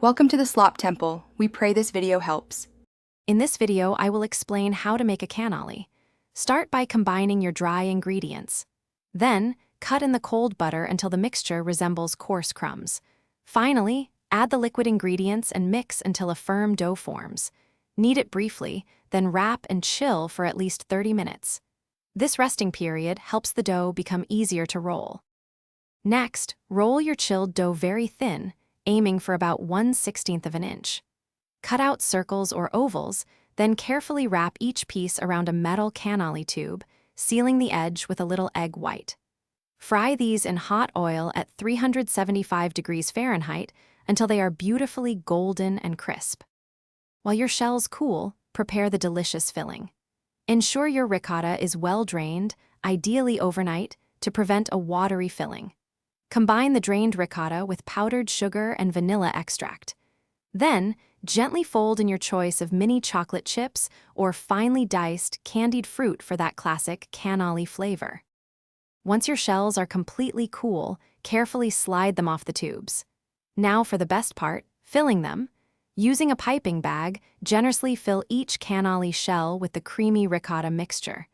Welcome to the Slop Temple. We pray this video helps. In this video, I will explain how to make a cannoli. Start by combining your dry ingredients. Then, cut in the cold butter until the mixture resembles coarse crumbs. Finally, add the liquid ingredients and mix until a firm dough forms. Knead it briefly, then wrap and chill for at least 30 minutes. This resting period helps the dough become easier to roll. Next, roll your chilled dough very thin, aiming for about 1/16 of an inch. Cut out circles or ovals, then carefully wrap each piece around a metal cannoli tube, sealing the edge with a little egg white. Fry these in hot oil at 375 degrees Fahrenheit until they are beautifully golden and crisp. While your shells cool, prepare the delicious filling. Ensure your ricotta is well drained, ideally overnight, to prevent a watery filling. Combine the drained ricotta with powdered sugar and vanilla extract. Then, gently fold in your choice of mini chocolate chips or finely diced candied fruit for that classic cannoli flavor. Once your shells are completely cool, carefully slide them off the tubes. Now for the best part, filling them. Using a piping bag, generously fill each cannoli shell with the creamy ricotta mixture.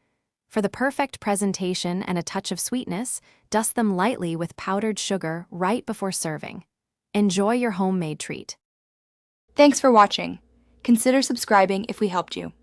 For the perfect presentation and a touch of sweetness, dust them lightly with powdered sugar right before serving. Enjoy your homemade treat. Thanks for watching. Consider subscribing if we helped you.